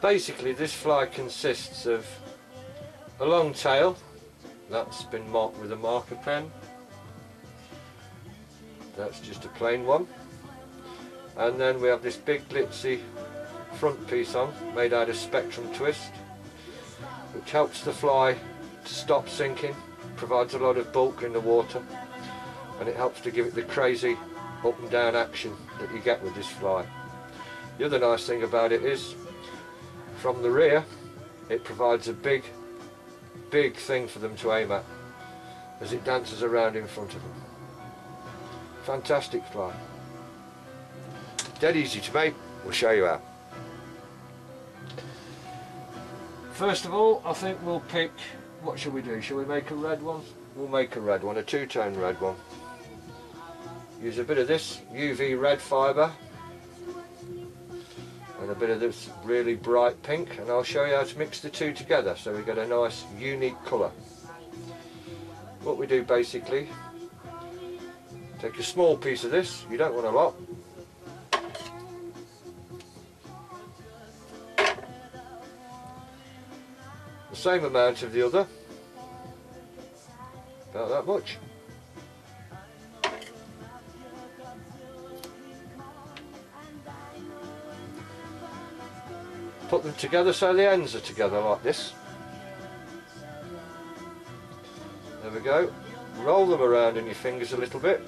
Basically this fly consists of a long tail that's been marked with a marker pen. That's just a plain one. And then we have this big glitzy front piece on, made out of spectrum twist, which helps the fly to stop sinking, provides a lot of bulk in the water, and it helps to give it the crazy up and down action that you get with this fly. The other nice thing about it is, from the rear, it provides a big thing for them to aim at as it dances around in front of them. Fantastic fly. Dead easy to make. We'll show you how. First of all, I think we'll pick, what shall we do? Shall we make a red one? We'll make a red one, a two-tone red one. Use a bit of this UV red fibre and a bit of this really bright pink, and I'll show you how to mix the two together so we get a nice unique colour. What we do basically, take a small piece of this, you don't want a lot, the same amount of the other, about that much. Put them together so the ends are together like this. There we go. Roll them around in your fingers a little bit.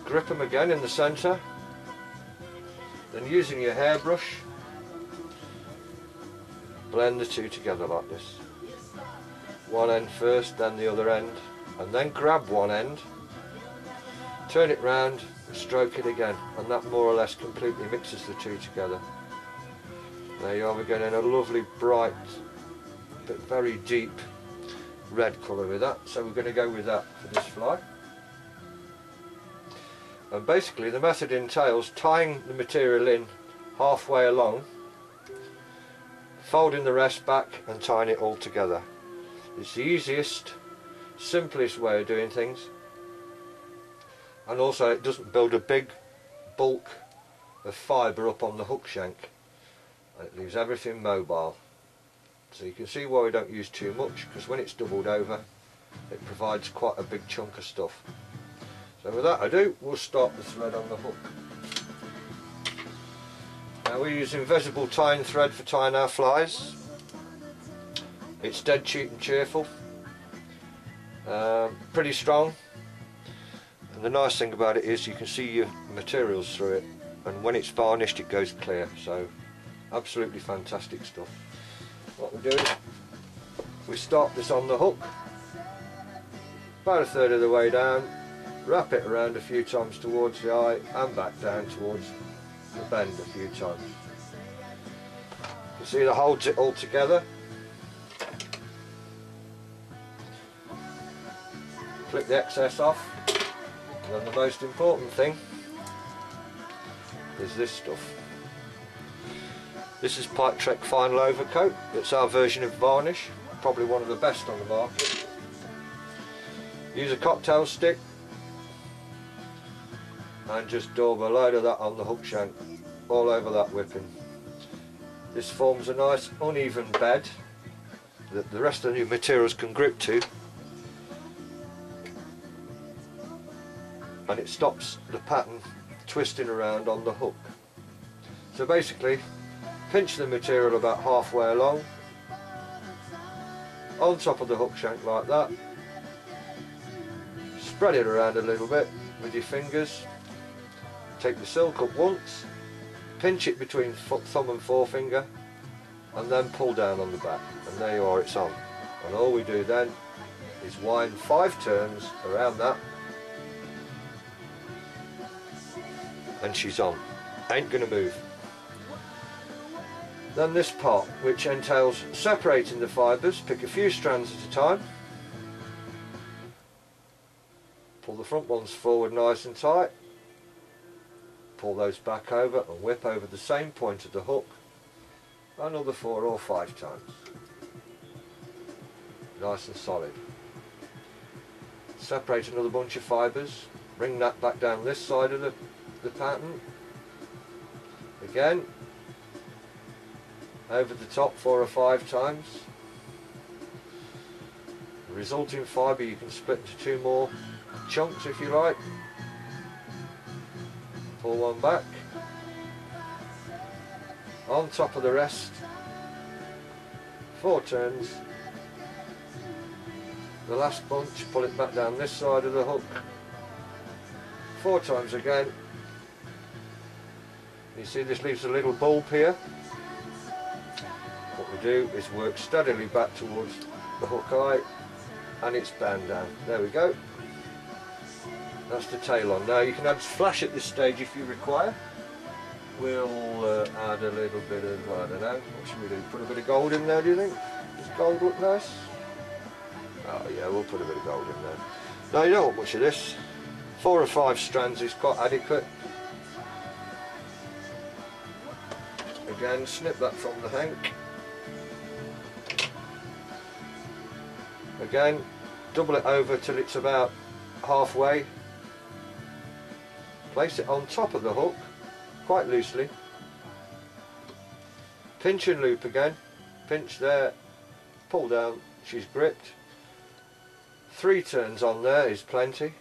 Grip them again in the centre. Then using your hairbrush, blend the two together like this. One end first, then the other end, and then grab one end, turn it round, and stroke it again, and that more or less completely mixes the two together. There you are, we're getting a lovely bright but very deep red colour with that, so we're going to go with that for this fly. And basically the method entails tying the material in halfway along, folding the rest back and tying it all together. It's the easiest, simplest way of doing things, and also it doesn't build a big bulk of fibre up on the hook shank. It leaves everything mobile, so you can see why we don't use too much, because when it's doubled over it provides quite a big chunk of stuff. So with that ado, we'll start the thread on the hook. Now we use invisible tying thread for tying our flies. It's dead cheap and cheerful, pretty strong, and the nice thing about it is you can see your materials through it, and when it's varnished it goes clear, so absolutely fantastic stuff. What we do is we start this on the hook, about a third of the way down, wrap it around a few times towards the eye and back down towards the bend a few times. You can see that holds it all together. Clip the excess off, and then the most important thing is this stuff. This is Pike Trek Final Overcoat. It's our version of varnish, probably one of the best on the market. Use a cocktail stick and just daub a load of that on the hook shank, all over that whipping. This forms a nice uneven bed that the rest of the new materials can grip to, and it stops the pattern twisting around on the hook. So basically, pinch the material about halfway along, on top of the hook shank like that, spread it around a little bit with your fingers, take the silk up once, pinch it between thumb and forefinger, and then pull down on the back, and there you are, it's on. And all we do then is wind 5 turns around that, and she's on, ain't gonna move. Then this part, which entails separating the fibres, pick a few strands at a time, pull the front ones forward nice and tight, pull those back over and whip over the same point of the hook another 4 or 5 times. Nice and solid. Separate another bunch of fibres, bring that back down this side of the pattern. Again, over the top 4 or 5 times. The resulting fibre you can split into 2 more chunks if you like. Pull one back, on top of the rest, 4 turns. The last bunch, pull it back down this side of the hook, 4 times again. You see this leaves a little bulb here. What we do is work steadily back towards the hook eye and it's bound down. There we go. That's the tail on. Now you can add flash at this stage if you require. We'll add a little bit of, I don't know, what should we do? Put a bit of gold in there, do you think? Does gold look nice? Oh yeah, we'll put a bit of gold in there. Now you don't want much of this. 4 or 5 strands is quite adequate. Again, snip that from the hank. Again, double it over till it's about halfway. Place it on top of the hook, quite loosely. Pinch and loop again. Pinch there, pull down, she's gripped. 3 turns on there is plenty.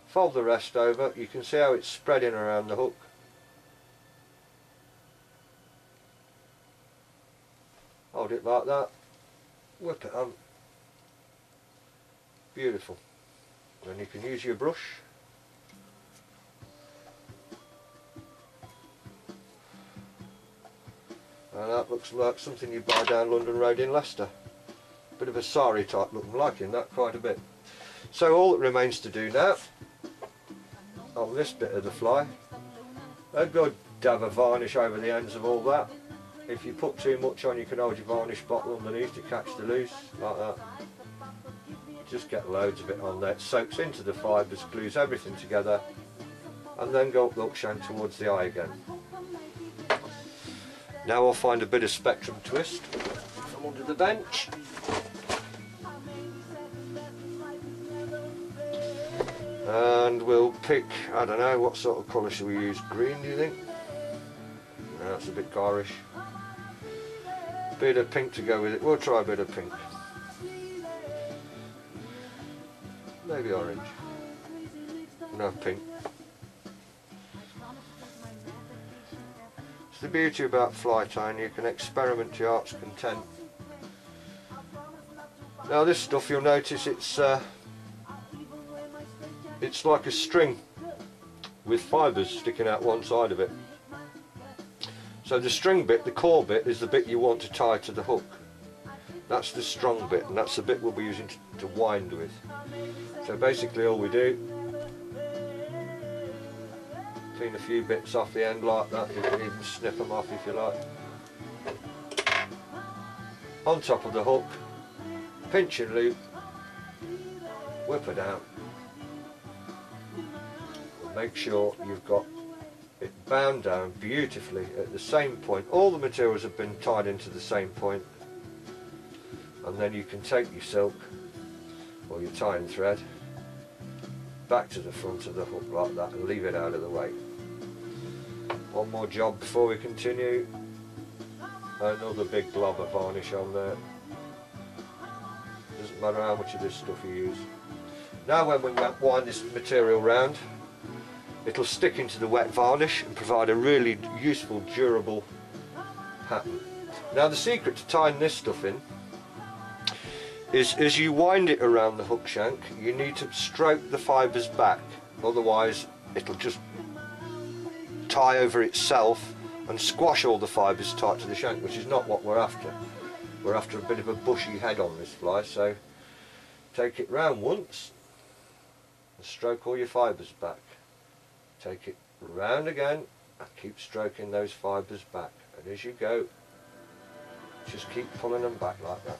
Fold the rest over. You can see how it's spreading around the hook. Hold it like that. Whip it on. Beautiful. Then you can use your brush. And that looks like something you buy down London Road in Leicester. Bit of a sari type look. I'm liking that quite a bit. So all that remains to do now, on this bit of the fly, a good dab of varnish over the ends of all that. If you put too much on, you can hold your varnish bottle underneath to catch the loose, like that. Just get loads of it on there. It soaks into the fibres, glues everything together, and then go up the hook shank towards the eye again. Now I'll find a bit of spectrum twist from under the bench. And we'll pick, I don't know, what sort of colour should we use? Green, do you think? No, that's a bit garish. Bit of pink to go with it. We'll try a bit of pink. Maybe orange. No, pink. It's the beauty about fly tying, you can experiment to your heart's content. Now this stuff, you'll notice it's like a string with fibres sticking out one side of it. So the string bit, the core bit, is the bit you want to tie to the hook. That's the strong bit, and that's the bit we'll be using to wind with. So basically all we do, clean a few bits off the end like that. You can even snip them off if you like. On top of the hook, pinch and loop, whip it out. Make sure you've got it bound down beautifully at the same point. All the materials have been tied into the same point, and then you can take your silk or your tying thread back to the front of the hook like that and leave it out of the way. One more job before we continue. Another big glob of varnish on there. Doesn't matter how much of this stuff you use. Now when we wind this material round, it'll stick into the wet varnish and provide a really useful, durable pattern. Now the secret to tying this stuff in is, as you wind it around the hook shank, you need to stroke the fibres back, otherwise it'll just tie over itself and squash all the fibres tight to the shank, which is not what we're after. We're after a bit of a bushy head on this fly, so take it round once and stroke all your fibres back. Take it round again and keep stroking those fibres back, and as you go, just keep pulling them back like that.